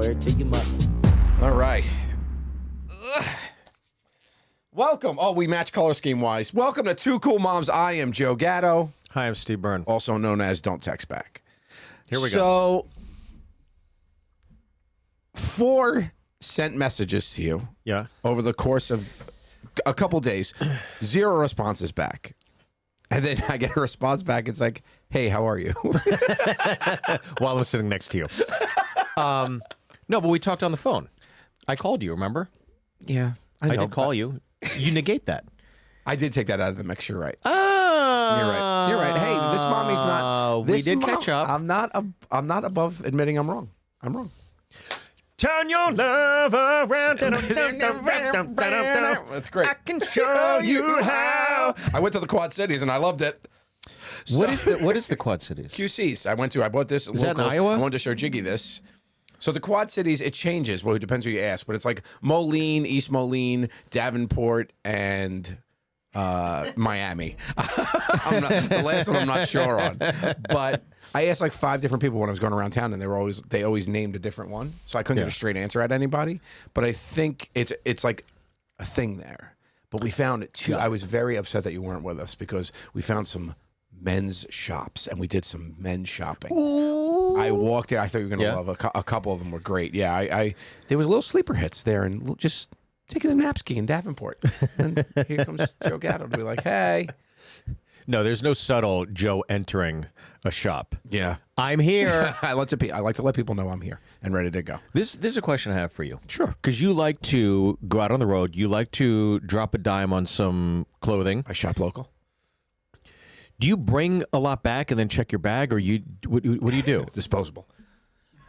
Swear to you, mother. All right. Welcome. Oh, we match color scheme wise. Welcome to Two Cool Moms. I am Joe Gatto. Hi, I'm Steve Byrne. Also known as Don't Text Back. Here we go. So, 4 sent messages to you. Yeah. Over the course of a couple days. 0 responses back. And then I get a response back. It's like, hey, how are you? While I'm sitting next to you. No, but we talked on the phone. I called you, remember? Yeah, I know. I did call you. You negate that. I did take that out of the mix. You're right. Oh. You're right. You're right. Hey, this mommy's not. We did catch up. I'm not above admitting I'm wrong. I'm wrong. Turn your love around. That's great. I can show you how. I went to the Quad Cities and I loved it. What is the Quad Cities? QC's. I bought this. Is that in Iowa? I wanted to show Jiggy this. So the Quad Cities, it changes. Well, it depends who you ask, but it's like Moline, East Moline, Davenport, and Miami. The last one I'm not sure on, but I asked like 5 different people when I was going around town, and they always named a different one, so I couldn't get a straight answer at anybody. But I think it's like a thing there. But we found it too. I was very upset that you weren't with us because we found some men's shops and we did some men's shopping. Ooh. I walked in. I thought you were going to love a couple of them were great. Yeah, I there was little sleeper hits there and just taking a nap ski in Davenport. And here comes Joe Gatto to be like, hey. No, there's no subtle Joe entering a shop. Yeah. I'm here. I like to let people know I'm here and ready to go. This is a question I have for you. Sure. Because you like to go out on the road. You like to drop a dime on some clothing. I shop local. Do you bring a lot back and then check your bag, or what do you do? Disposable.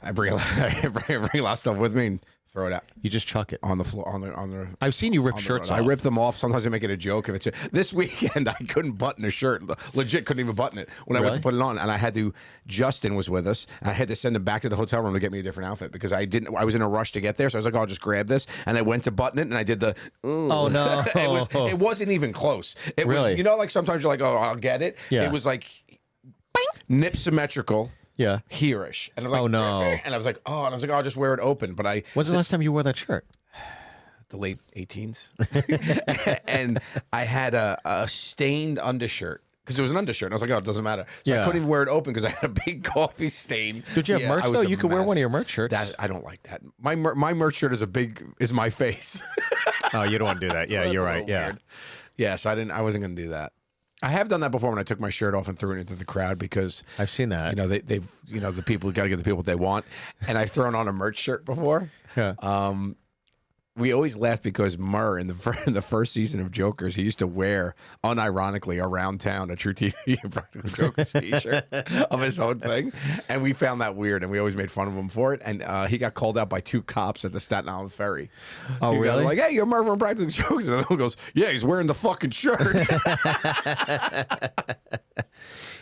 I bring a lot of stuff with me and throw it out. You just chuck it on the floor. On the. I've seen you rip shirts off. I rip them off. Sometimes I make it a joke. If it's this weekend, I couldn't button a shirt. Legit, couldn't even button it when I went to put it on, and I had to. Justin was with us, and I had to send him back to the hotel room to get me a different outfit because I was in a rush to get there. So I was like, "Oh, I'll just grab this," and I went to button it, and I did the. Oh no! It wasn't even close. It really? Was, like sometimes you're like, "Oh, I'll get it." Yeah. It was like, nip symmetrical. Yeah. Here-ish. And I was like, oh no. And I was like, I'll just wear it open. But when's the last time you wore that shirt? The late 18s. And I had a stained undershirt. Because it was an undershirt. And I was like, it doesn't matter. So I couldn't even wear it open because I had a big coffee stain. Did you have merch though? You could wear one of your merch shirts. I don't like that. My merch shirt is my face. Oh, you don't want to do that. Yeah, you're right. Yeah. Weird. Yes, I wasn't going to do that. I have done that before when I took my shirt off and threw it into the crowd because I've seen that. They've the people got to give the people what they want, and I've thrown on a merch shirt before. Yeah. We always laugh because Murr in the first season of Jokers, he used to wear unironically around town a True TV and Practical Jokers T-shirt of his own thing, and we found that weird, and we always made fun of him for it. And he got called out by 2 cops at the Staten Island ferry. Oh, really? Guys were like, hey, you're Murr from Practical Jokers, and the one goes, yeah, he's wearing the fucking shirt.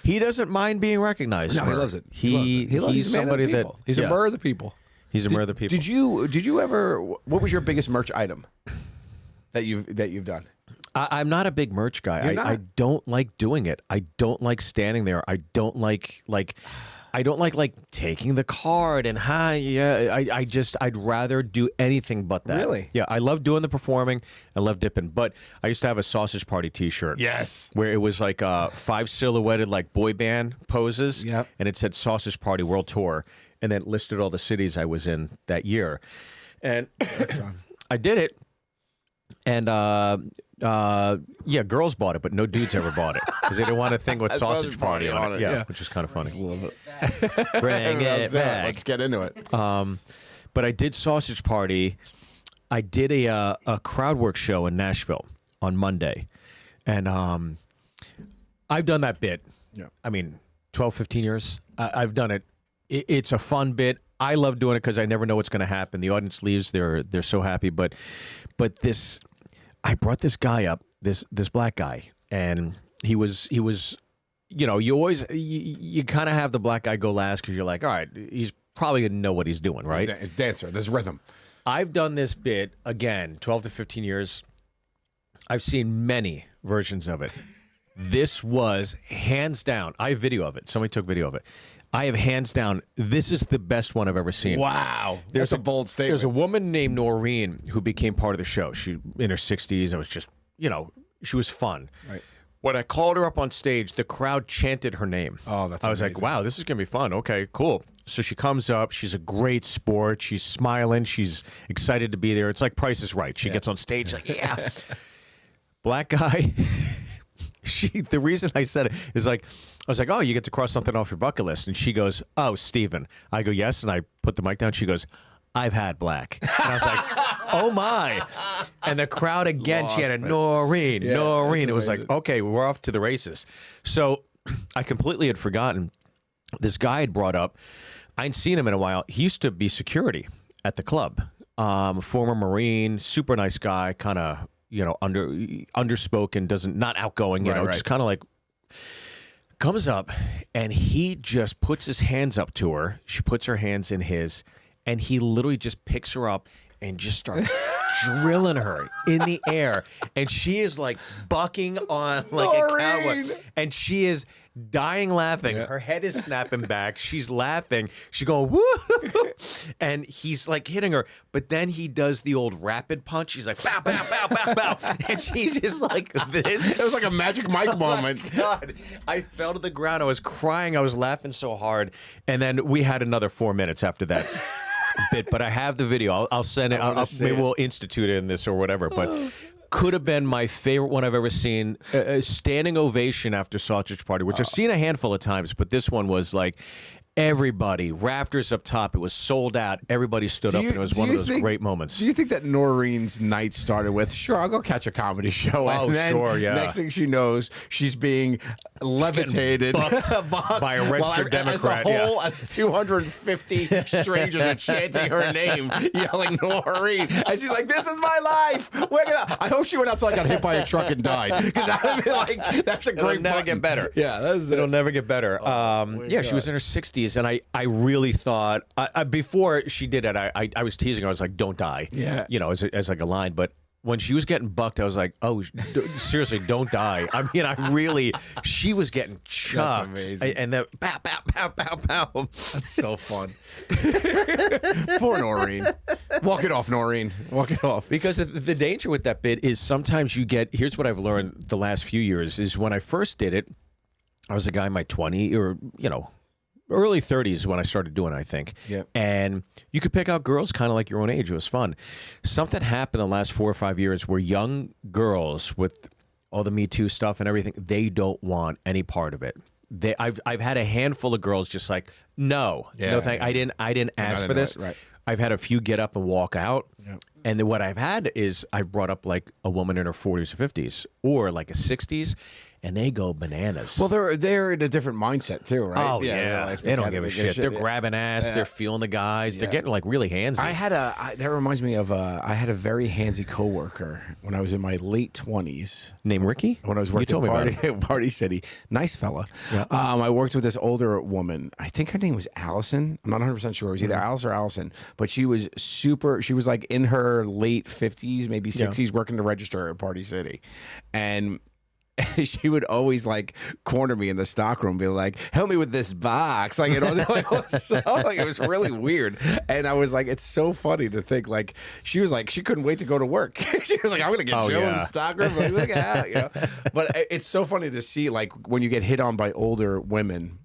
He doesn't mind being recognized. No, he loves it. He's somebody that he's a Murr of the people. He's a Murr of the people. Did you ever? What was your biggest merch item that you've done? I'm not a big merch guy. I don't like doing it. I don't like standing there. I don't like taking the card and I'd rather do anything but that. Really? Yeah, I love doing the performing. I love dipping. But I used to have a Sausage Party T-shirt. Yes. Where it was like 5 silhouetted like boy band poses. Yep. And it said Sausage Party World Tour. And then listed all the cities I was in that year. And I did it. And girls bought it, but no dudes ever bought it because they didn't want to think with sausage party on it. Yeah, which is kind of funny. Just a little bit. Bring it back. Let's get into it. But I did Sausage Party. I did a crowd work show in Nashville on Monday, and I've done that bit. Yeah. I mean, 12, 15 years. I've done it. It's a fun bit. I love doing it because I never know what's going to happen. The audience leaves; they're so happy. But this, I brought this guy up, this black guy, and he was. You kind of have the black guy go last because you're like, all right, he's probably going to know what he's doing, right? Dancer, there's rhythm. I've done this bit again, 12 to 15 years. I've seen many versions of it. This was hands down. I have video of it. Somebody took video of it. I have hands down. This is the best one I've ever seen. Wow. That's a bold statement. There's a woman named Noreen who became part of the show. She in her 60s. I was just, she was fun. Right. When I called her up on stage, the crowd chanted her name. Oh, that's I was amazing. like, wow, this is going to be fun. Okay, cool. So she comes up. She's a great sport. She's smiling. She's excited to be there. It's like Price is Right. She gets on stage like, yeah. Black guy. The reason I said it is like, I was like, oh, you get to cross something off your bucket list. And she goes, oh, Steven. I go, yes. And I put the mic down. She goes, I've had black. And I was like, oh, my. And the crowd again, she had a Noreen, Noreen. It was like, okay, we're off to the races. So I completely had forgotten. This guy had brought up, I hadn't seen him in a while. He used to be security at the club. Former Marine, super nice guy, kind of, underspoken, not outgoing, just kind of like, comes up and he just puts his hands up to her. She puts her hands in his, and he literally just picks her up and just starts drilling her in the air. And she is like bucking on like a cowboy. And she is dying laughing. Her head is snapping back. She's laughing. She's going, woo! And he's like hitting her. But then he does the old rapid punch. He's like, bow, bow, bow, bow, bow. And she's just like this. It was like a Magic Mike moment. My God. I fell to the ground. I was crying. I was laughing so hard. And then we had another 4 minutes after that. But I have the video. I'll send it. Maybe we'll institute it in this or whatever. But could have been my favorite one I've ever seen. A standing ovation after Sausage Party, which I've seen a handful of times. But this one was like everybody, rafters up top. It was sold out. Everybody stood up, and it was one of those great moments. Do you think that Noreen's night started with, sure, I'll go catch a comedy show? Oh, and then sure, yeah. Next thing she knows, she's being levitated by a registered Democrat. As 250 strangers are chanting her name, yelling Noreen. And she's like, this is my life. I hope she went outside, got hit by a truck, and died. Because I mean, like, that's a great It'll never get better. Yeah, it'll never get better. She was in her 60s. And I really thought, before she did it, I was teasing her. I was like, don't die. Yeah. As like a line. But when she was getting bucked, I was like, oh, seriously, don't die. I mean, she was getting chucked. That's amazing. And then, pow, pow, pow, pow, pow. That's so fun. Poor Noreen. Walk it off, Noreen. Walk it off. Because the danger with that bit is sometimes here's what I've learned the last few years, is when I first did it, I was a guy in my 20s or, early 30s when I started doing it, I think. Yeah. And you could pick out girls kind of like your own age. It was fun. Something happened the last 4 or 5 years where young girls with all the Me Too stuff and everything, they don't want any part of it. I've had a handful of girls just like, no, thank. I didn't ask for this. Right. I've had a few get up and walk out. Yep. And then what I've had is I've brought up like a woman in her 40s or 50s or like a 60s. And they go bananas. Well, they're in a different mindset too, right? Oh yeah, they don't give a shit. They're grabbing ass. They're feeling the guys. They're getting like really handsy. That reminds me of I had a very handsy coworker when I was in my late 20s. Named Ricky. When I was working at Party City, nice fella. Yeah. I worked with this older woman. I think her name was Allison. I'm not 100% sure. It was either Alice or Allison, but she was super. She was like in her late 50s, maybe 60s, working to register at Party City, and she would always like corner me in the stockroom, be like, "Help me with this box," like, like, it was really weird. And I was like, it's so funny to think like she was like she couldn't wait to go to work. She was like, "I'm gonna get Joe in the stockroom." Like, look at that, But it's so funny to see like when you get hit on by older women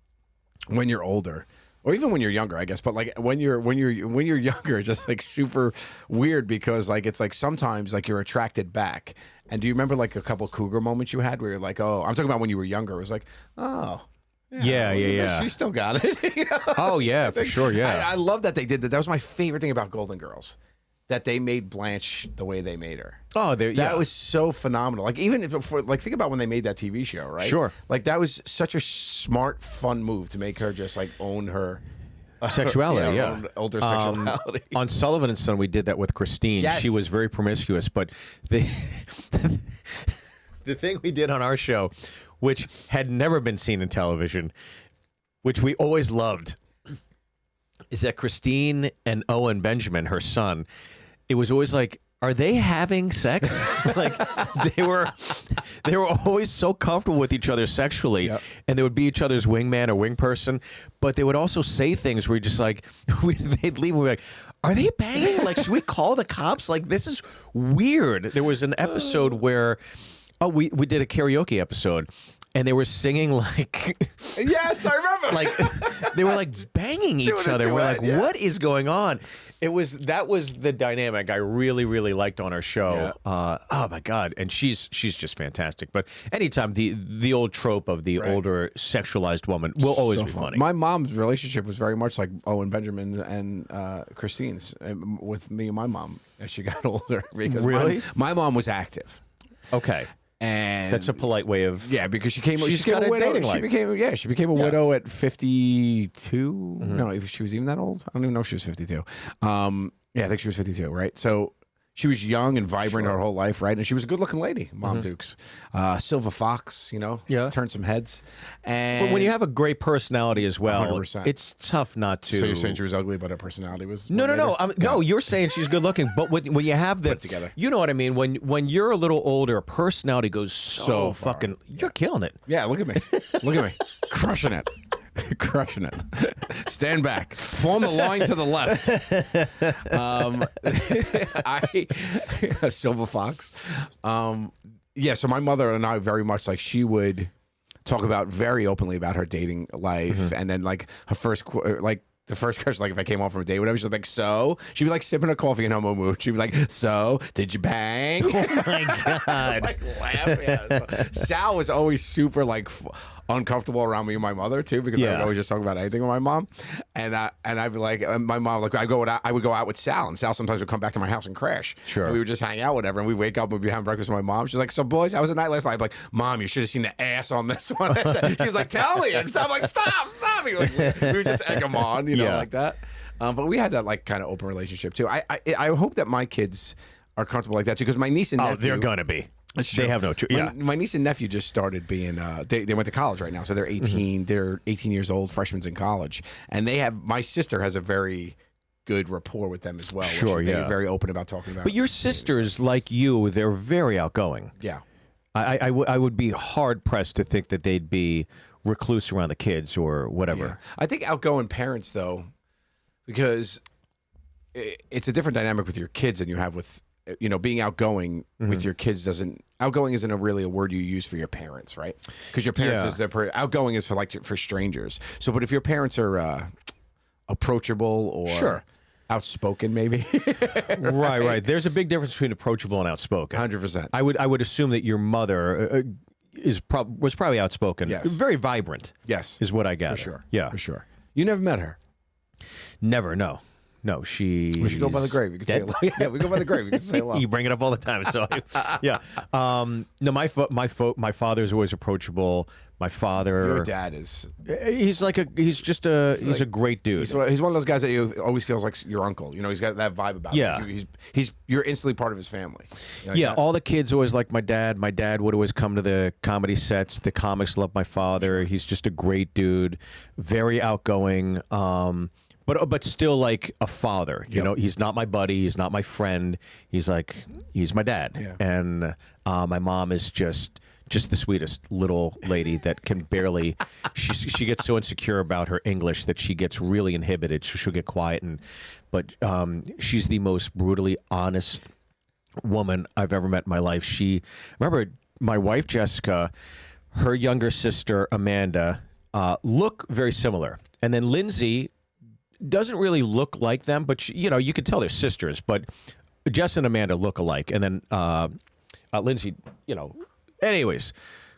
when you're older. Or even when you're younger, I guess. But like when you're younger, it's just like super weird because like it's like sometimes like you're attracted back. And do you remember like a couple cougar moments you had where you're like, oh, I'm talking about when you were younger. It was like, oh, yeah. She still got it. Oh yeah, for sure. Yeah, I love that they did that. That was my favorite thing about Golden Girls. That they made Blanche the way they made her. Oh, that was so phenomenal. Like even before, like think about when they made that TV show, right? Sure. Like that was such a smart, fun move to make her just like own her sexuality. Own older sexuality. On Sullivan and Son, we did that with Christine. Yes. She was very promiscuous, but the thing we did on our show, which had never been seen in television, which we always loved, is that Christine and Owen Benjamin, her son. It was always like are they having sex? Like they were always so comfortable with each other sexually, and they would be each other's wingman or wing person, but they would also say things where you just like, they'd leave and we'd be like, are they banging? Like, should we call the cops? Like, this is weird. There was an episode where, we did a karaoke episode, and they were singing like, yes, I remember. Like they were like banging each other. We're like, what is going on? That was the dynamic I really, really liked on our show. Oh my God. And she's just fantastic. But anytime the old trope of the older sexualized woman will always be funny. My mom's relationship was very much like Owen Benjamin and Christine's with me and my mom as she got older. Because really? My mom was active. Okay. And that's a polite way of because she became got a widow. dating life. She became a widow at 52. No, if she was even that old, I don't even know if she was 52. I think she was 52, right? So she was young and vibrant her whole life, right? And she was a good-looking lady, Mom Dukes. Silver Fox, turned some heads. And but when you have a great personality as well, 100%. It's tough not to. So you're saying she was ugly, but her personality was no. No, you're saying she's good-looking, but when you have the together, you know what I mean. When you're a little older, personality goes so fucking. You're killing it. Yeah, look at me, crushing it. Crushing it. Stand back. Form the line to the left. A Silver Fox. So my mother and I very much like she would talk about very openly about her dating life, and then like her first the first question, like if I came home from a date, whatever, she'd be like, so? She'd be like sipping a coffee in homo mood. She'd be like, so, did you bang? Oh my God. Like laugh. Yeah. So, Sal was always super like uncomfortable around me and my mother too, because I would always just talk about anything with my mom. And I'd be like, my mom, like I would go out with Sal, and Sal sometimes would come back to my house and crash. Sure. And we would just hang out, whatever, and we'd wake up and we'd be having breakfast with my mom. She's like, so boys, how was the night last night? I'd be like, Mom, you should have seen the ass on this one. She was like, tell me. And so I'm like, stop. Like, we would just egg them on, like that. But we had that like kind of open relationship too. I hope that my kids are comfortable like that too, because my niece and nephew. Oh, they're gonna be. They have no choice. My niece and nephew just started being. They went to college right now, so they're 18. They're 18 years old, freshmen in college, and they have. My sister has a very good rapport with them as well. Sure, they're very open about talking about. But your sisters, like you, they're very outgoing. Yeah, I would be hard pressed to think that they'd be recluse around the kids or whatever. Yeah. I think outgoing parents though, because it's a different dynamic with your kids than you have with. Being outgoing with your kids outgoing isn't really a word you use for your parents, right? Because your parents outgoing is for strangers. So, but if your parents are approachable or outspoken, maybe, right. There's a big difference between approachable and outspoken. 100%. I would assume that your mother was probably outspoken. Yes. Very vibrant. Yes, is what I gather. For sure. Yeah, for sure. You never met her. Never. No. No, we should go by the grave. We could say hello. Yeah, we go by the grave. We can say hello. You bring it up all the time, so yeah. No, my father's always approachable. My father. Your dad is. He's a great dude. He's one of those guys that you always feels like your uncle. He's got that vibe about him. You're instantly part of his family. All the kids always like my dad. My dad would always come to the comedy sets. The comics love my father. He's just a great dude, very outgoing. But still like a father, he's not my buddy, he's not my friend, he's my dad. Yeah. And my mom is just the sweetest little lady that can barely, she gets so insecure about her English that she gets really inhibited, so she'll get quiet, but she's the most brutally honest woman I've ever met in my life. Remember my wife Jessica, her younger sister Amanda, look very similar. And then Lindsay doesn't really look like them, but you could tell they're sisters. But Jess and Amanda look alike, and then Lindsay, anyways,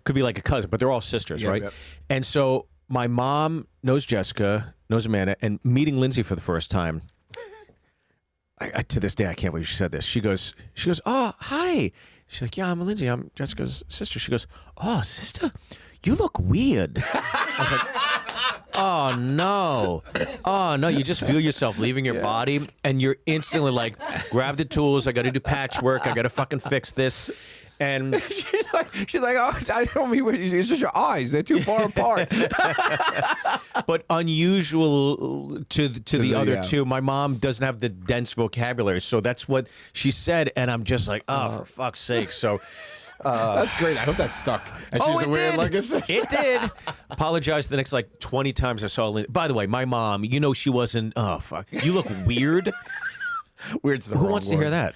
could be like a cousin, but they're all sisters, right? Yep. And so my mom knows Jessica, knows Amanda, and meeting Lindsay for the first time. To this day, I can't believe she said this. She goes, oh, hi. She's like, yeah, I'm Lindsay. I'm Jessica's sister. She goes, oh, sister, you look weird. I was like, oh no, you just feel yourself leaving your body, and you're instantly like, grab the tools, I gotta do patchwork, I gotta fucking fix this. And she's like, oh, I don't mean it's just your eyes; they're too far apart. but unusual to the other two. My mom doesn't have the dense vocabulary, so that's what she said, and I'm just like, oh, for fuck's sake. So. That's great. I hope that stuck. And she's it weird did. Like It did. Apologized the next like 20 times I saw Lynn. By the way, my mom, she wasn't. Oh fuck, you look weird. Weird's the Who wrong wants word. to hear that?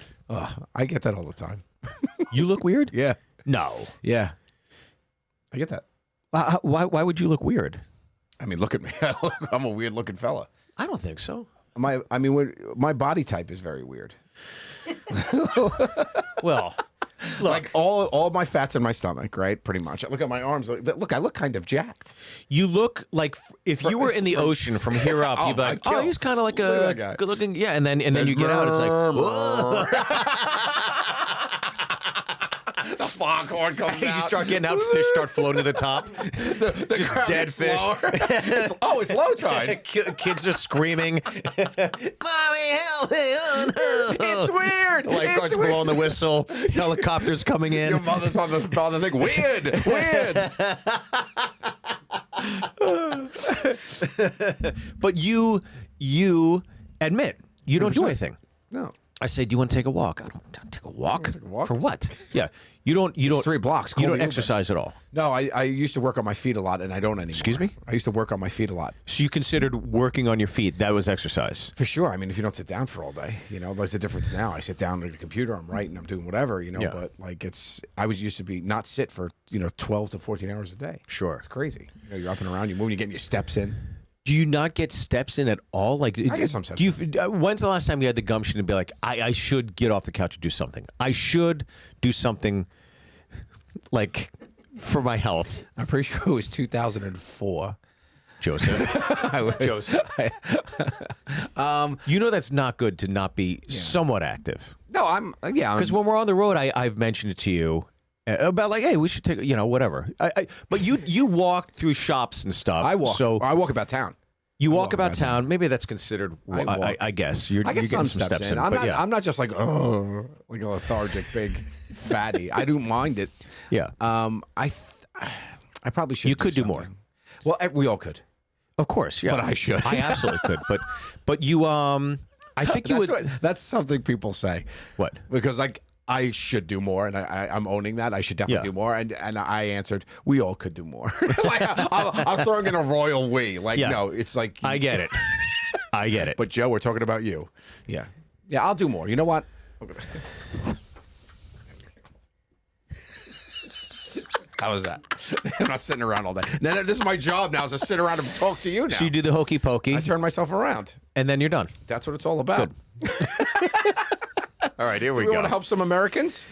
I get that all the time. You look weird. Yeah. No. Yeah. I get that. Why would you look weird? I mean, look at me. I'm a weird looking fella. I don't think so. My body type is very weird. Well, look, like all my fat's in my stomach, right? Pretty much. Look at my arms. Look, I look kind of jacked. you look like if you were in the ocean from here up, you'd be like, I'd kill. he's kind of like Look at a that guy. good looking, yeah. And then you get out, it's like, whoa. The foghorn comes You out. start getting out, fish start floating to the top. The Just crowd dead gets fish. slower. It's low tide. Kids are screaming. Mommy, help me! Oh, no. It's weird. Lifeguards It's weird. blowing the whistle. Helicopters coming in. Your mother's on the thing. Weird. But you admit you don't do 100%. anything. No. I say, do you want to take a walk? I don't take a walk. Take a walk? For what? Yeah, you don't. It's 3 blocks. Call You me don't Uber. exercise at all. No, I used to work on my feet a lot, and I don't anymore. Excuse me? I used to work on my feet a lot. So you considered working on your feet? That was exercise. For sure. I mean, if you don't sit down for all day, there's a difference now. I sit down at a computer, I'm writing, I'm doing whatever, Yeah. but like I was used to be not sit for, 12 to 14 hours a day. Sure. It's crazy. You're up and around, you're moving, you're getting your steps in. Do you not get steps in at all? Like, I get some steps do you? When's the last time you had the gumption to be like, I should get off the couch and do something. I should do something, like, for my health. I'm pretty sure it was 2004. Joseph. I was, Joseph. That's not good to not be somewhat active. No, Because when we're on the road, I've mentioned it to you about like, hey, we should take, whatever. But you walk through shops and stuff. I walk. So I walk about town. you walk about town. Maybe that's considered. I walk. I guess I you're get getting some some steps in. I'm but not. I'm not just like like a lethargic big fatty. I don't mind it. Yeah. I probably should. You could do more. something. Well, we all could. Of course. Yeah. But I should. I absolutely could. But you I think you would. That's something people say. What? Because like I should do more, and I'm owning that. I should definitely do more, and I answered, we all could do more. Like I'm throwing in a royal we. Like no, it's like I get it. I get it. But Joe, we're talking about you. Yeah, I'll do more. You know what? How was that? I'm not sitting around all day. No, this is my job now, is to sit around and talk to you now. So you do the hokey pokey, I turn myself around. and then you're done. That's what it's all about. All right, here Do we want to help some Americans?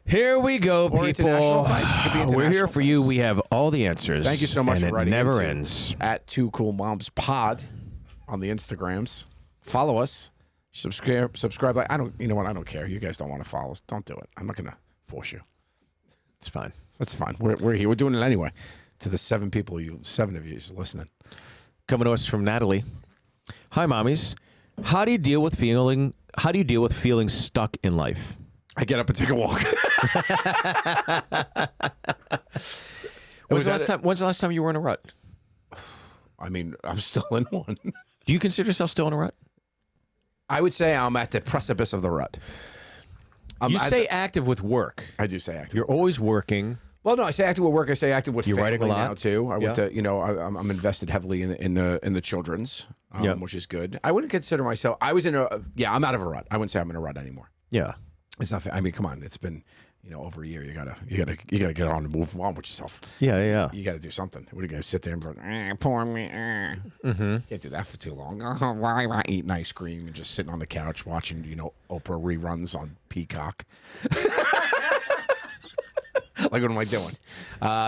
Here we go, Or people. international types. It could be We're here international for you. types. We have all the answers. Thank you so much and for writing. It never into ends. At 2 Cool Moms Pod on the Instagrams. Follow us. Subscribe. I don't. You know what? I don't care. You guys don't want to follow us. Don't do it. I'm not going to force you. It's fine. That's fine. We're here. We're doing it anyway. To the 7 of you listening. Coming to us from Natalie. Hi, mommies. How do you deal with feeling stuck in life? I get up and take a walk. When's the last time you were in a rut? I mean, I'm still in one. Do you consider yourself still in a rut? I would say I'm at the precipice of the rut. You stay active with work. I do say active. You're always working. Well, no, I say active with work. I say active with You're family writing a lot? now too. I went Yeah. to, I'm invested heavily in the children's, Yeah. which is good. I wouldn't consider myself. I was in I'm out of a rut. I wouldn't say I'm in a rut anymore. Yeah. It's not. I mean, come on. It's been, over a year. You gotta get on and move on with yourself. Yeah. You gotta do something. What are you gonna sit there and be like, poor me? Can't do that for too long. Why am I eating ice cream and just sitting on the couch watching, Oprah reruns on Peacock? Like, what am I doing?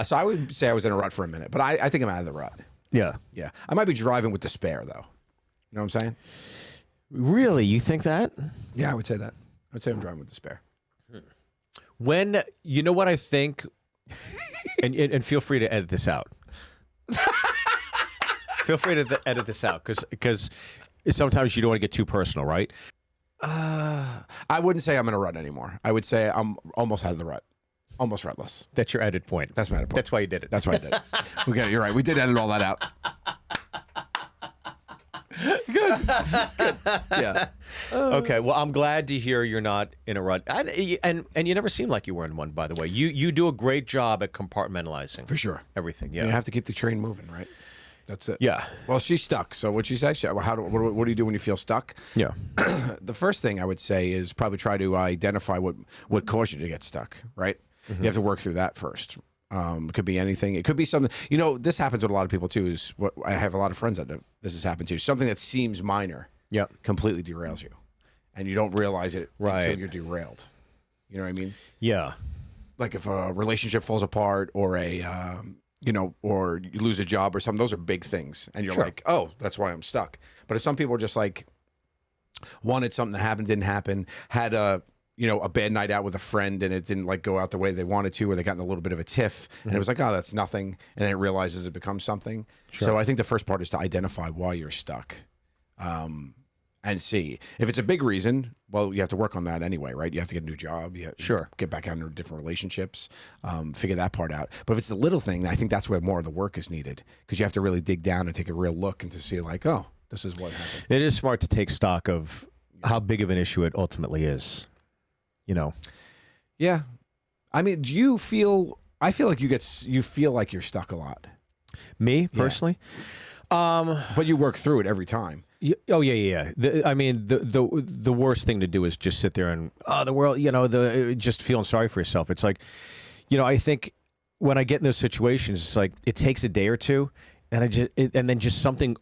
So I would say I was in a rut for a minute, but I think I'm out of the rut. Yeah. Yeah. I might be driving with despair, though. You know what I'm saying? Really? You think that? Yeah, I would say that. I would say I'm driving with despair. When, you know what I think, and feel free to edit this out. Feel free to edit this out, because sometimes you don't want to get too personal, right? I wouldn't say I'm in a rut anymore. I would say I'm almost out of the rut. Almost fretless. That's your edit point. That's my edit point. That's why you did it. That's why I did it. We got it. You're right. We did edit all that out. Good. Yeah. Okay. Well, I'm glad to hear you're not in a rut, and you never seem like you were in one. By the way, you do a great job at compartmentalizing For sure. everything. Yeah. You have to keep the train moving, right? That's it. Yeah. Well, she's stuck. So what she said, what do you do when you feel stuck? Yeah. The first thing I would say is probably try to identify what caused you to get stuck, right? You have to work through that first. It could be anything. It could be something, this happens with a lot of people too, is what I have a lot of friends that this has happened to. Something that seems minor completely derails you. And you don't realize it until you're derailed. You know what I mean? Yeah. Like if a relationship falls apart or or you lose a job or something, those are big things. And you're like, oh, that's why I'm stuck. But if some people are just like, wanted something to happen, didn't happen, had a bad night out with a friend and it didn't like go out the way they wanted to, or they got in a little bit of a tiff and it was like, oh, that's nothing. And then it realizes it becomes something. So I think the first part is to identify why you're stuck. And see if it's a big reason. Well, you have to work on that anyway, right? You have to get a new job. You have to get back out into different relationships, figure that part out. But if it's the little thing, I think that's where more of the work is needed, because you have to really dig down and take a real look and to see like, oh, this is what happened. It is smart to take stock of how big of an issue it ultimately is. Yeah. I mean, I feel like you feel like you're stuck a lot. Me personally? But you work through it every time. Oh yeah. The worst thing to do is just sit there and the world, just feeling sorry for yourself. It's like, I think when I get in those situations, it's like it takes a day or two, and and then just something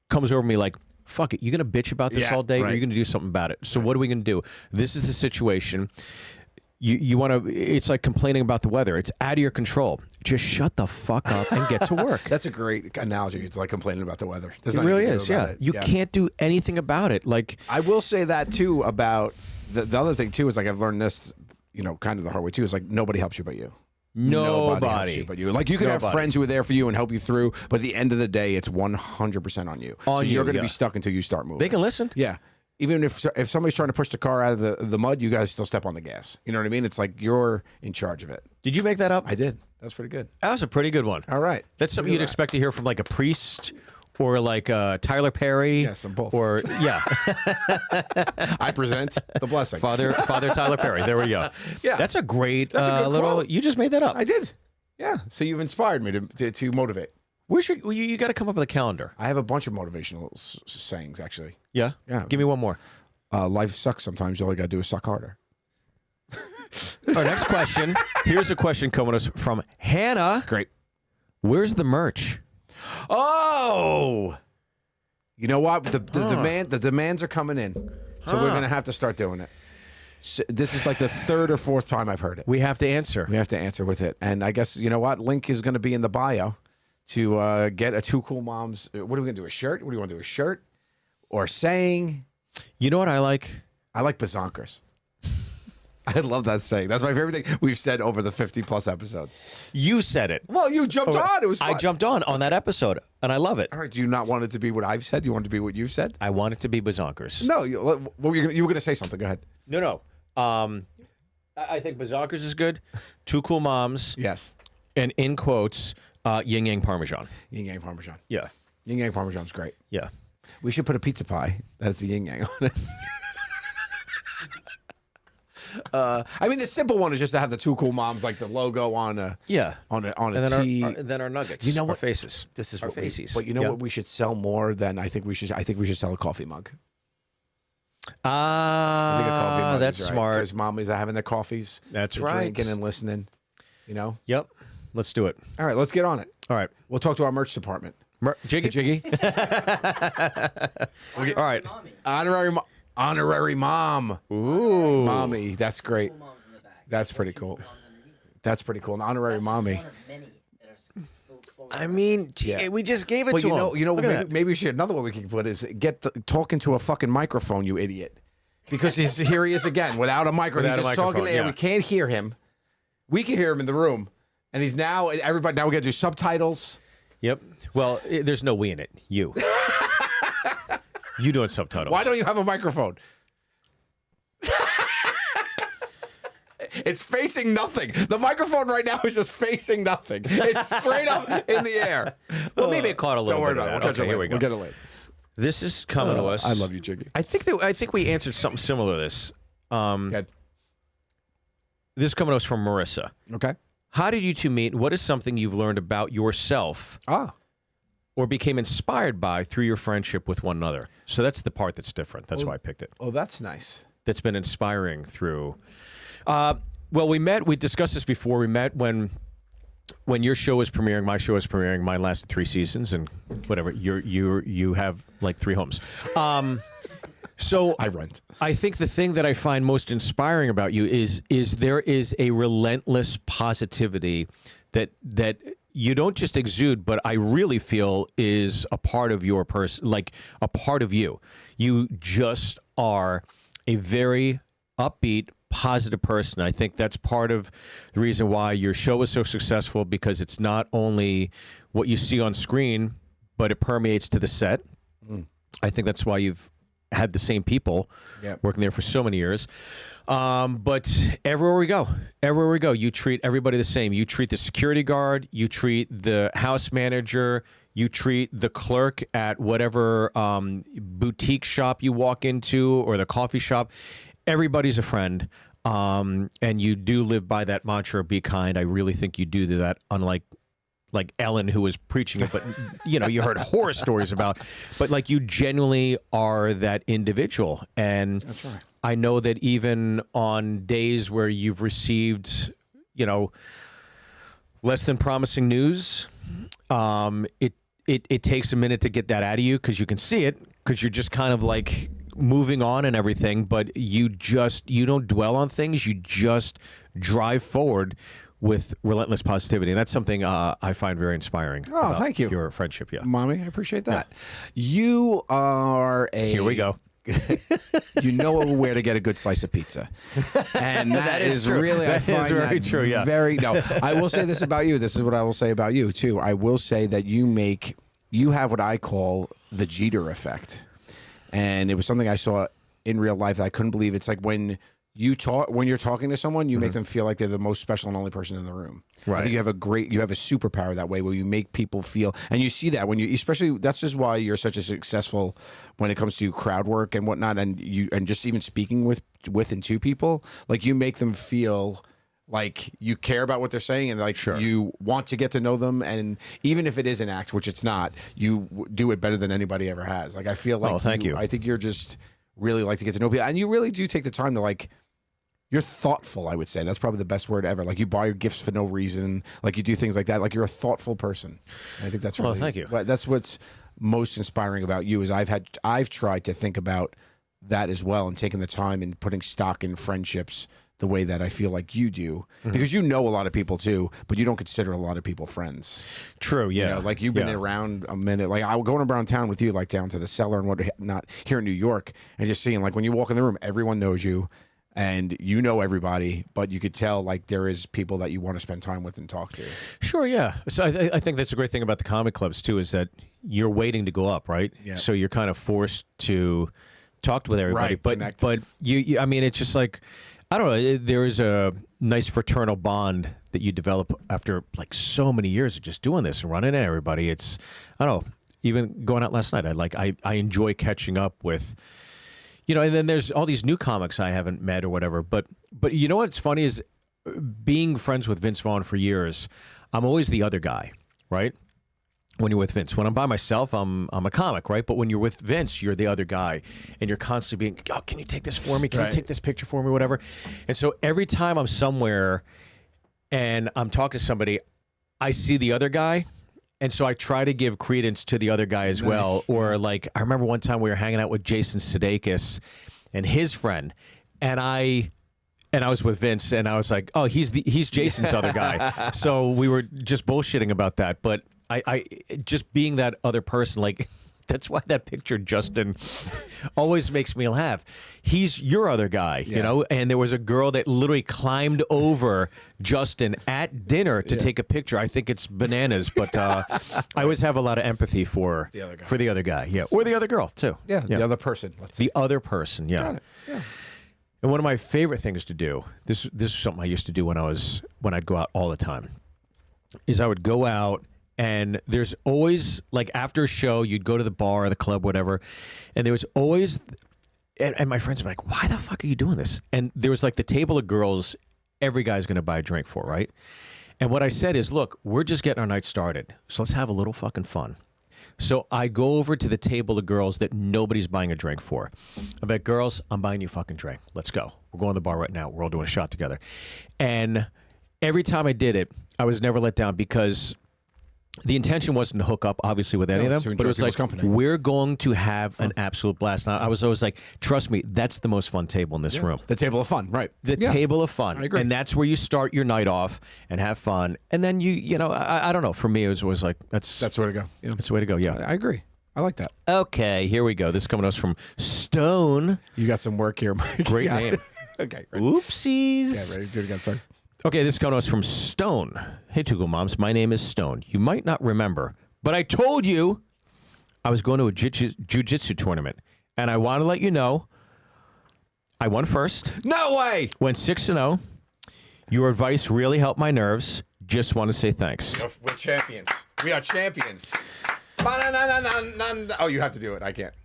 comes over me like, fuck it, you're gonna bitch about this all day, or you're gonna do something about it. So what are we gonna do? This is the situation. You want to, it's like complaining about the weather. It's out of your control. Just shut the fuck up and get to work. That's a great analogy. It's like complaining about the weather. It really is, yeah. You can't do anything about it. Like, I will say that too about, the other thing too is like I've learned this, kind of the hard way too, is like nobody helps you but you. Nobody helps you but you. Like you can have friends who are there for you and help you through, but at the end of the day, it's 100% on you. So you're going to be stuck until you start moving. They can listen. Yeah. Even if somebody's trying to push the car out of the mud, you guys still step on the gas. You know what I mean? It's like you're in charge of it. Did you make that up? I did. That was pretty good. That was a pretty good one. All right. That's something you'd expect to hear from like a priest or like Tyler Perry. Yes, I'm both. Or, yeah. I present the blessing. Father Tyler Perry. There we go. Yeah. That's a great That's a good little, quote. you just made that up. I did. Yeah. So you've inspired me to motivate. Where's you got to come up with a calendar. I have a bunch of motivational sayings, actually. Yeah? Yeah. Give me one more. Life sucks sometimes. All you got to do is suck harder. Our next question. Here's a question coming to us from Hannah. Great. Where's the merch? Oh! You know what? The demands are coming in. So we're going to have to start doing it. So this is like the third or fourth time I've heard it. We have to answer. We have to answer with it. And I guess, you know what? Link is going to be in the bio to get a Two Cool Moms. What are we going to do? A shirt? What do you want to do? A shirt? Or saying? You know what I like? I like bazonkers. I love that saying. That's my favorite thing we've said over the 50-plus episodes. You said it. Well, you jumped on. It was fun. I jumped on that episode, and I love it. All right. Do you not want it to be what I've said? You want it to be what you've said? I want it to be bazonkers. No. You were going to say something. Go ahead. No. I think bazonkers is good. Two Cool Moms. Yes. And in quotes, yin yang parmesan. Yin yang parmesan. Yeah. Yin yang parmesan's great. Yeah. We should put a pizza pie that has the yin yang on it. I mean, the simple one is just to have the Two Cool Moms, like the logo on a on a tee. Then our nuggets. You know our what? faces. This is our what faces. But you know what we should sell more than I think we should sell a coffee mug. I think a coffee mug. That's is right, smart. because mommies are having their coffees. That's they're right. Drinking and listening. You know. Yep. Let's do it. All right, let's get on it. All right. We'll talk to our merch department. Jiggy. All right. Honorary mom. Ooh. Mommy. That's great. That's pretty cool. That's pretty cool. An honorary mommy. I mean, we just gave it to him. You know, maybe we should. Another one we can put is talking to a fucking microphone, you idiot. Because here he is again without a microphone. He's just talking to air. We can't hear him. We can hear him in the room, and he's now everybody. Now we got to do subtitles. Yep. Well, there's no we in it. You. You doing subtitles. Why don't you have a microphone? It's facing nothing. The microphone right now is just facing nothing. It's straight up in the air. Well, maybe it caught a little Don't worry bit about of it. that. We'll catch it Okay, here later. we go. We'll get it later. This is coming to us. I love you, Jiggy. I think we answered something similar to this. Good. This is coming to us from Marissa. Okay. How did you two meet? What is something you've learned about yourself or became inspired by through your friendship with one another? So that's the part that's different. That's why I picked it. Oh, that's nice. That's been inspiring through. Well, we discussed this before. We met when your show was premiering, my show was premiering. Mine lasted 3 seasons, and whatever. You have like 3 homes. So I rent. I think the thing that I find most inspiring about you is there is a relentless positivity that you don't just exude, but I really feel is a part of your person, like a part of you. You just are a very upbeat, positive person. I think that's part of the reason why your show is so successful, because it's not only what you see on screen, but it permeates to the set. I think that's why you've had the same people working there for so many years. But everywhere we go, you treat everybody the same. You treat the security guard, you treat the house manager, you treat the clerk at whatever boutique shop you walk into or the coffee shop. Everybody's a friend. And you do live by that mantra, be kind. I really think you do that, unlike like Ellen, who was preaching it, but you heard horror stories about, but like you genuinely are that individual. And That's right. I know that even on days where you've received, less than promising news, it takes a minute to get that out of you, because you can see it, because you're just kind of like moving on and everything, but you don't dwell on things. You just drive forward with relentless positivity. And that's something I find very inspiring. Oh, thank you. Your friendship, yeah. Mommy, I appreciate that. You are Here we go. You know where to get a good slice of pizza. And that is true. really, I That is find very that true, yeah. very, no. I will say this about you. This is what I will say about you, too. I will say that you have what I call the Jeter effect. And it was something I saw in real life that I couldn't believe. It's like when you're talking to someone, you make them feel like they're the most special and only person in the room. Right. I think you have a superpower that way, where you make people feel, and you see that when especially that's just why you're such a successful when it comes to crowd work and whatnot, and just even speaking with and to people, like you make them feel like you care about what they're saying, and like you want to get to know them, and even if it is an act, which it's not, you do it better than anybody ever has. Like I feel like, thank you. I think you're just really like to get to know people, and you really do take the time to like. You're thoughtful, I would say. That's probably the best word ever. Like you buy your gifts for no reason. Like you do things like that. Like you're a thoughtful person. And I think that's really, thank you. That's what's most inspiring about you. Is I've tried to think about that as well, and taking the time and putting stock in friendships the way that I feel like you do, because you know a lot of people too, but you don't consider a lot of people friends. True, yeah. Like you've been around a minute. Like I was going around town with you, like down to the cellar and whatnot here in New York, and just seeing like when you walk in the room, everyone knows you. And you know everybody, but you could tell like there is people that you want to spend time with and talk to. Sure, yeah. So I think that's a great thing about the comic clubs too, is that you're waiting to go up, right? Yeah. So you're kind of forced to talk with everybody. Right, but connect. but you I mean, it's just like, I don't know. There is a nice fraternal bond that you develop after like so many years of just doing this and running into everybody. It's, I don't know. Even going out last night, I enjoy catching up with. And then there's all these new comics I haven't met or whatever. But you know what's funny is being friends with Vince Vaughn for years, I'm always the other guy, right? When you're with Vince. When I'm by myself, I'm a comic, right? But when you're with Vince, you're the other guy. And you're constantly being, can you take this for me? Can you take this picture for me? Whatever. And so every time I'm somewhere and I'm talking to somebody, I see the other guy. And so I try to give credence to the other guy as well. Or like, I remember one time we were hanging out with Jason Sudeikis and his friend, and I was with Vince, and I was like, oh, he's Jason's other guy. So we were just bullshitting about that. But I just being that other person, like, that's why that picture, Justin, always makes me laugh. He's your other guy, and there was a girl that literally climbed over Justin at dinner to take a picture. I think it's bananas, but I always have a lot of empathy for the other guy, or the other girl too. The other person. The other person, yeah. Got it. Yeah. And one of my favorite things to do, this is something I used to do when I'd go out all the time, is I would go out and there's always, like after a show, you'd go to the bar or the club, whatever, and there was always, and my friends were like, why the fuck are you doing this? And there was like the table of girls every guy's going to buy a drink for, right? And what I said is, look, we're just getting our night started, so let's have a little fucking fun. So I go over to the table of girls that nobody's buying a drink for. I'm like, girls, I'm buying you a fucking drink. Let's go. We're going to the bar right now. We're all doing a shot together. And every time I did it, I was never let down because the intention wasn't to hook up, obviously, with any of them. But it was like, we're going to have an absolute blast. Now, I was always like, trust me, that's the most fun table in this room. The table of fun, right. The table of fun. I agree. And that's where you start your night off and have fun. And then you know, I don't know. For me, it was always like, that's the way to go. Yeah. That's the way to go, yeah. I agree. I like that. Okay, here we go. This is coming to us from Stone. You got some work here, Mike. Great name. Okay. Ready? Oopsies. Yeah, ready? Do it again, sorry. Okay, this is coming to us from Stone. Hey, Two Cool Moms. My name is Stone. You might not remember, but I told you I was going to a Jujitsu tournament, and I want to let you know I won first. No way! Went 6-0. Your advice really helped my nerves. Just want to say thanks. We're champions. We are champions. Oh, you have to do it. I can't.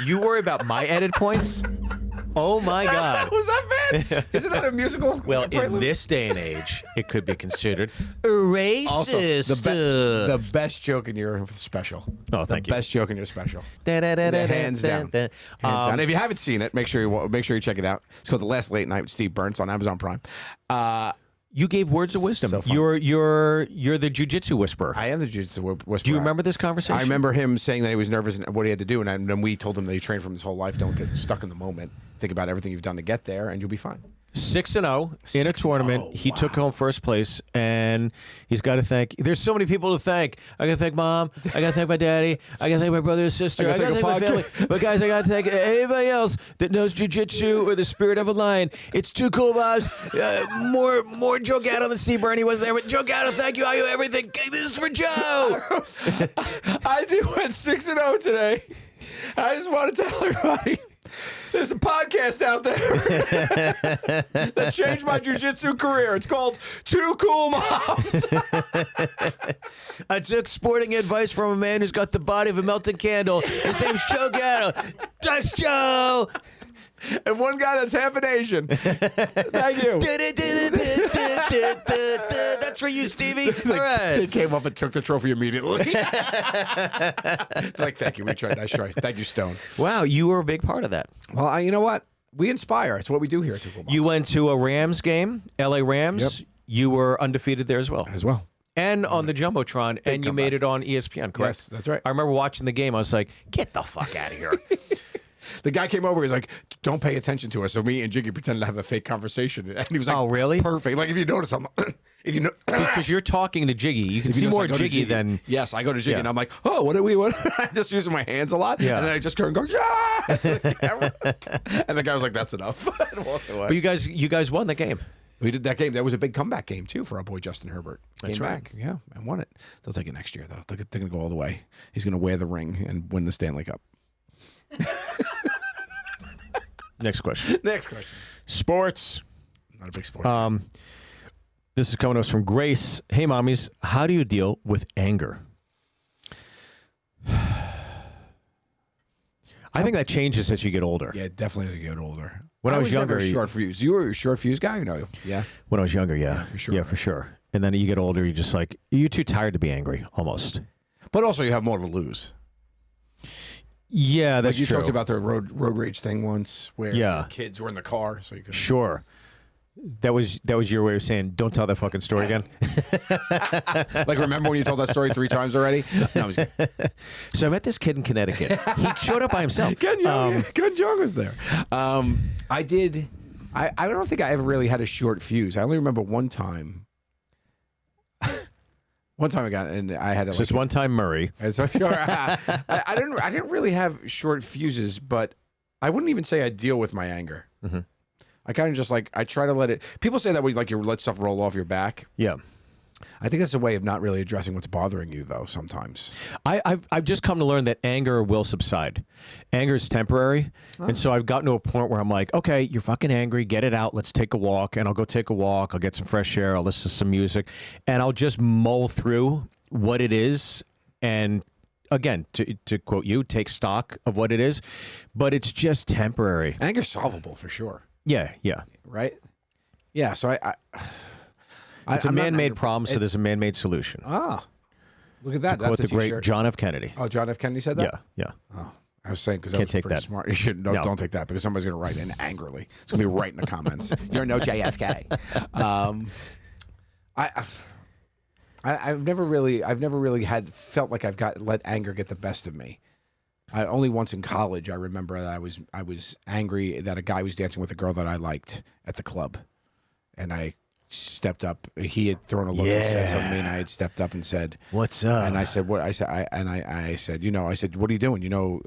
You worry about my edit points? Oh, my God. Was that bad? Isn't that a musical? Well, in this day and age, it could be considered racist. Also, the best joke in your special. Oh, thank you. The best joke in your special. Hands down. Hands down. If you haven't seen it, make sure you check it out. It's called The Last Late Night with Steve Byrne. It's on Amazon Prime. You gave words of wisdom. So fun. You're the jujitsu whisperer. I am the jiu-jitsu whisperer. Do you remember this conversation? I remember him saying that he was nervous and what he had to do, and then we told him that he trained from his whole life. Don't get stuck in the moment. Think about everything you've done to get there, and you'll be fine. 6-0 in a tournament. He took home first place, and he's got to thank. There's so many people to thank. I got to thank Mom. I got to thank my daddy. I got to thank my brother and sister. I got to thank my family. But guys, I got to thank anybody else that knows jiu-jitsu or the spirit of a lion. It's Two Cool Moms. More Joe Gatto than Steve Byrne. He wasn't there, but Joe Gatto, thank you. I owe everything. This is for Joe. I went 6-0 today. I just want to tell everybody. There's a podcast out there that changed my jiu-jitsu career. It's called Two Cool Moms. I took sporting advice from a man who's got the body of a melted candle. His name's Joe Gatto. That's Joe. And one guy that's half an Asian. Thank you. That's for you, Stevie. All right. They came up and took the trophy immediately. Like, thank you. We tried. Nice try. Thank you, Stone. Wow, you were a big part of that. Well, you know what? We inspire. It's what we do here at Two Cool Moms. You went to a Rams game, LA Rams. Yep. You were undefeated there as well. And on the Jumbotron, and you made it on ESPN, correct? Yes, that's right. I remember watching the game. I was like, get the fuck out of here. The guy came over. He's like, "Don't pay attention to us." So me and Jiggy pretended to have a fake conversation, and he was like, "Oh, really? Perfect." Like if you notice, if you know, because you're talking to Jiggy, you can see more Jiggy than. Yes, I go to Jiggy, and I'm like, "Oh, what are we? What?" I'm just using my hands a lot, and then I just turn and go, "Yeah!" And the guy was like, "That's enough," and walked away. But you guys won the game. We did that game. That was a big comeback game too for our boy Justin Herbert. That's right. Back. Yeah, and won it. They'll take it next year though. They're going to go all the way. He's going to wear the ring and win the Stanley Cup. Next question. Sports. Not a big sports guy. This is coming to us from Grace. Hey, mommies, how do you deal with anger? I think that changes as you get older. Yeah, definitely as you get older. When I was younger, short fuse. You were a short fuse guy, or no? Yeah. When I was younger, yeah, for sure. Yeah, for sure. And then you get older, you're just like you're too tired to be angry, almost. But also, you have more to lose. Yeah, that's true. You talked about the road rage thing once, where your kids were in the car, so you could. Sure. That was your way of saying, don't tell that fucking story again. Like, remember when you told that story 3 times already? No, I was kidding. So I met this kid in Connecticut. He showed up by himself. Ken Young was there. I did. I don't think I ever really had a short fuse. I only remember one time. One time I had just one time Murray. I didn't really have short fuses, but I wouldn't even say I deal with my anger. Mm-hmm. I kind of just I try to let it. People say that you let stuff roll off your back. Yeah. I think it's a way of not really addressing what's bothering you, though, sometimes. I've just come to learn that anger will subside. Anger is temporary. And so I've gotten to a point where I'm like, okay, you're fucking angry. Get it out. Let's take a walk. And I'll go take a walk. I'll get some fresh air. I'll listen to some music. And I'll just mull through what it is. And again, to quote you, take stock of what it is. But it's just temporary. Anger's solvable, for sure. Yeah, yeah. Right? Yeah, so It's a man-made problem, so there's a man-made solution. Ah, look at that. Quote That's the great John F. Kennedy. Oh, John F. Kennedy said that? Yeah, yeah. Oh, I was saying because that Can't was take pretty that. smart. You should don't take that because somebody's going to write in angrily. It's going to be right in the comments. You're no JFK. I've never really felt like I've let anger get the best of me. Only once in college I remember that I was angry that a guy was dancing with a girl that I liked at the club, and I stepped up. He had thrown a look and said something to me, and I had stepped up and said, "What's up?" And I said, "What?" I said, I said, "What are you doing?"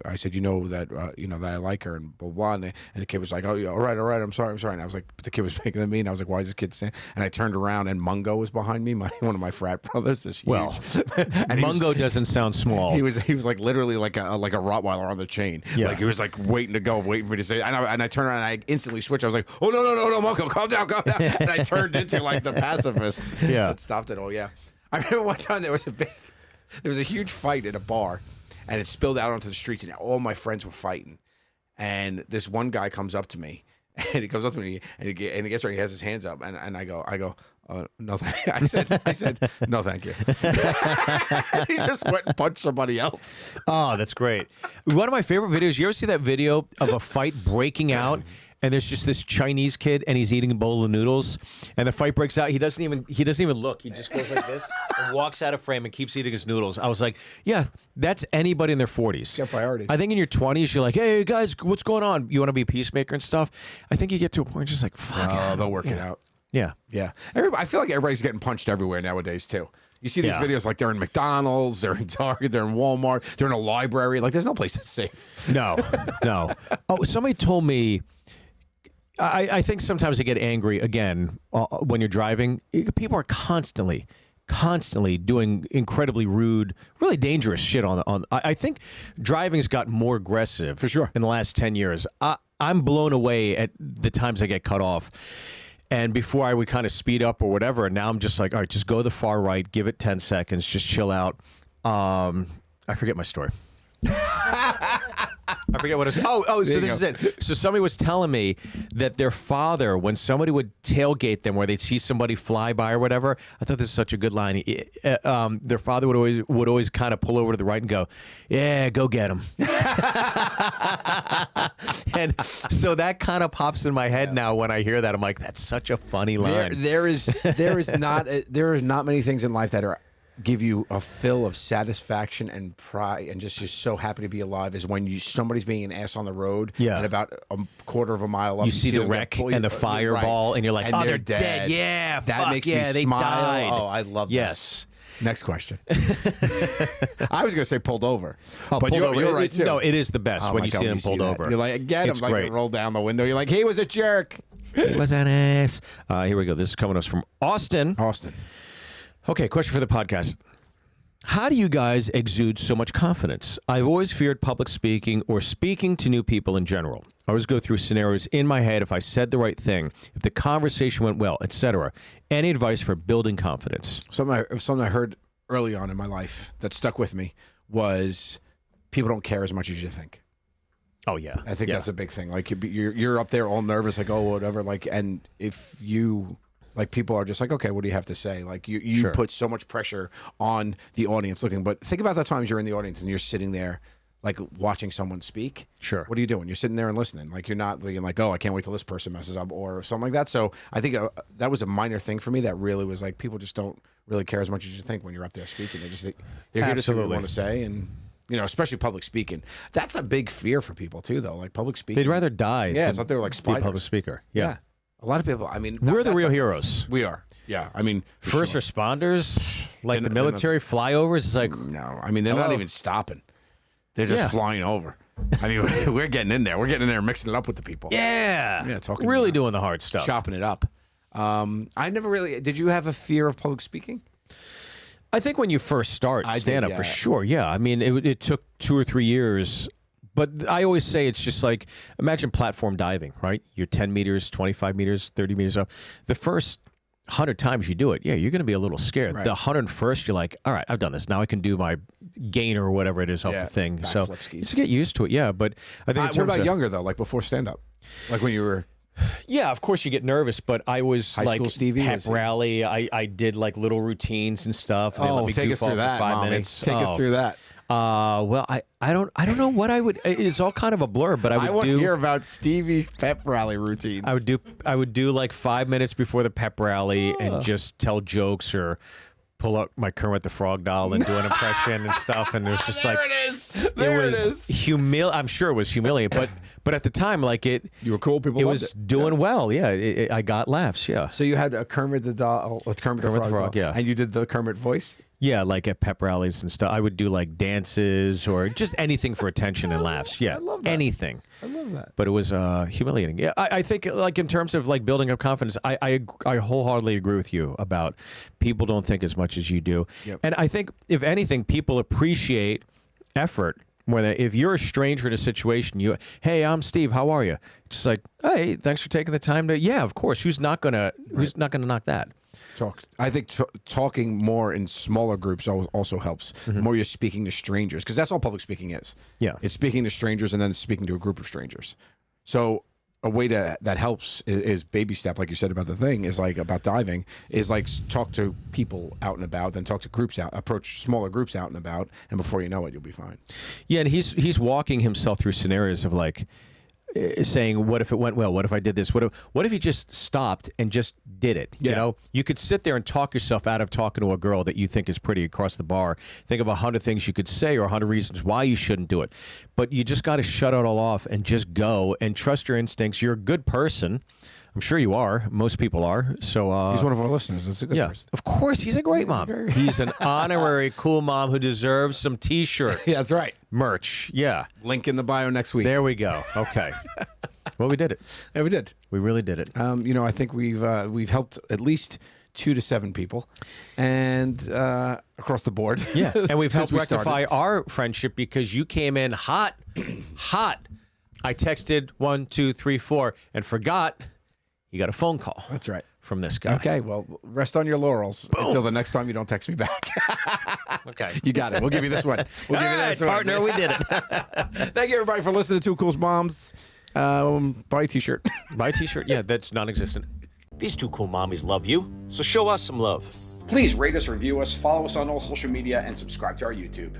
I said, that I like her, and blah blah. And the kid was like, "Oh, yeah, all right, I'm sorry." And I was like, but the kid was bigger than me, and I was like, "Why is this kid saying?" And I turned around, and Mungo was behind me, one of my frat brothers. This huge. Well, and Mungo doesn't sound small. He was like literally like a Rottweiler on the chain. Yeah. Like he was like waiting for me to say. And I turned around, and I instantly switched. I was like, "Oh no, Mungo, calm down." And I turned into like the pacifist. Yeah, that stopped it all. Yeah, I remember one time there was a huge fight at a bar, and it spilled out onto the streets, and all my friends were fighting. And this one guy comes up to me, and he gets right, he has his hands up, and I go, no, thank you. I said, no, thank you. He just went and punched somebody else. Oh, that's great. One of my favorite videos. You ever see that video of a fight breaking out? And there's just this Chinese kid, and he's eating a bowl of noodles, and the fight breaks out. He doesn't even look. He just goes like this and walks out of frame and keeps eating his noodles. I was like, yeah, that's anybody in their 40s. Yeah, priorities. I think in your 20s, you're like, hey guys, what's going on? You want to be a peacemaker and stuff. I think you get to a point just like, fuck it. They'll work it out. Yeah, yeah. I feel like everybody's getting punched everywhere nowadays too. You see these videos like they're in McDonald's, they're in Target, they're in Walmart, they're in a library. Like there's no place that's safe. No. Oh, somebody told me. I think sometimes I get angry again when you're driving. People are constantly doing incredibly rude, really dangerous shit on. I think driving's got more aggressive for sure in the last 10 years. I'm blown away at the times I get cut off. And before I would kind of speed up or whatever, and now I'm just like, all right, just go to the far right, give it 10 seconds, just chill out. I forget my story. I forget what it was. So this is it. So somebody was telling me that their father, when somebody would tailgate them, where they'd see somebody fly by or whatever, I thought this is such a good line. Their father would always kind of pull over to the right and go, "Yeah, go get him." And so that kind of pops in my head now when I hear that. I'm like, that's such a funny line. There is not many things in life that give you a fill of satisfaction and pride and just so happy to be alive is when somebody's being an ass on the road and about a quarter of a mile up you see the wreck and the fireball and you're like, oh, they're dead. Yeah, that makes me they smile. Died. Oh, I love that. Yes. Next question. I was going to say pulled over. Oh, but you're right, too. No, it is the best when you see them pulled over. You're like, get him. It's like, great. roll down the window. You're like, he was a jerk. He was an ass. Here we go. This is coming to us from Austin. Okay, question for the podcast. How do you guys exude so much confidence? I've always feared public speaking or speaking to new people in general. I always go through scenarios in my head if I said the right thing, if the conversation went well, etc. Any advice for building confidence? Something I heard early on in my life that stuck with me was people don't care as much as you think. Oh, yeah. I think that's a big thing. Like you're up there all nervous, like, oh, whatever. Like, and if you... Like people are just like, okay, what do you have to say? Like you put so much pressure on the audience looking. But think about the times you're in the audience and you're sitting there, like watching someone speak. Sure. What are you doing? You're sitting there and listening. Like you're not being like, oh, I can't wait till this person messes up or something like that. So I think that was a minor thing for me that really was like people just don't really care as much as you think when you're up there speaking. They're here to say what they want to say and. You know, especially public speaking. That's a big fear for people too, though. Like public speaking. They'd rather die. Yeah, it's up there like spiders. Be a public speaker. Yeah. A lot of people, I mean... We're the real heroes. We are. Yeah, I mean... First responders, like the military flyovers, it's like... No, I mean, they're not even stopping. They're just flying over. I mean, we're getting in there. We're getting in there and mixing it up with the people. Yeah. Yeah, talking really doing the hard stuff. Chopping it up. I never really... Did you have a fear of public speaking? I think when you first start stand-up, for sure, yeah. I mean, it took 2 or 3 years. But I always say it's just like, imagine platform diving, right? You're 10 meters, 25 meters, 30 meters up. The first 100 times you do it, yeah, you're going to be a little scared. Right. The 101st, you're like, all right, I've done this. Now I can do my gainer or whatever it is off the thing. So just get used to it, yeah. But I think what about younger, though, like before stand-up? Like when you were... Yeah, of course you get nervous, but I was High like school Stevie, pep rally. I did like little routines and stuff. And oh, take us through that, 5 minutes. Take us through that. Well, I don't know what I would. It's all kind of a blur, but I want to hear about Stevie's pep rally routines. I would do like 5 minutes before the pep rally and just tell jokes or pull out my Kermit the Frog doll and do an impression and stuff. And it was just like there it is. I'm sure it was humiliating, but at the time, like you were cool. People loved it. Doing well. Yeah, I got laughs. Yeah. So you had a Kermit the doll, Kermit the Frog, yeah, and you did the Kermit voice. Yeah, like at pep rallies and stuff. I would do like dances or just anything for attention and laughs. Yeah, I love that. Anything. I love that. But it was humiliating. Yeah, I think like in terms of like building up confidence, I wholeheartedly agree with you about people don't think as much as you do. Yep. And I think if anything, people appreciate effort. More than if you're a stranger in a situation, hey, I'm Steve. How are you? Just like, hey, thanks for taking the time to. Yeah, of course. Who's not gonna knock that? I think talking more in smaller groups also helps. The more you're speaking to strangers, because that's all public speaking is. Yeah, it's speaking to strangers and then speaking to a group of strangers. So a way that helps is baby step, like you said about the thing, is like about diving, is like talk to people out and about, then talk to groups out, approach smaller groups out and about, and before you know it, you'll be fine. Yeah, and he's walking himself through scenarios of like saying, what if it went well? What if I did this? What if he just stopped and just did it? Yeah. You know, you could sit there and talk yourself out of talking to a girl that you think is pretty across the bar. Think of 100 things you could say or 100 reasons why you shouldn't do it. But you just got to shut it all off and just go and trust your instincts. You're a good person. I'm sure you are. Most people are. So he's one of our listeners. That's a good person. Of course, he's a great mom. He's an honorary cool mom who deserves some T-shirt. Yeah, that's right. Merch. Yeah. Link in the bio next week. There we go. Okay. Well, we did it. Yeah, we did. We really did it. I think we've helped at least 2 to 7 people, and across the board. Yeah, and we've helped rectify our friendship because you came in hot. I texted 1, 2, 3, 4, and forgot. You got a phone call. That's right. From this guy. Okay, well, rest on your laurels until the next time you don't text me back. Okay. You got it. We'll give you this one. We'll give you this one. Partner, we did it. Thank you, everybody, for listening to Two Cool Moms. Buy a T-shirt. Buy a T-shirt? Yeah, that's non-existent. These 2 cool mommies love you, so show us some love. Please rate us, review us, follow us on all social media, and subscribe to our YouTube.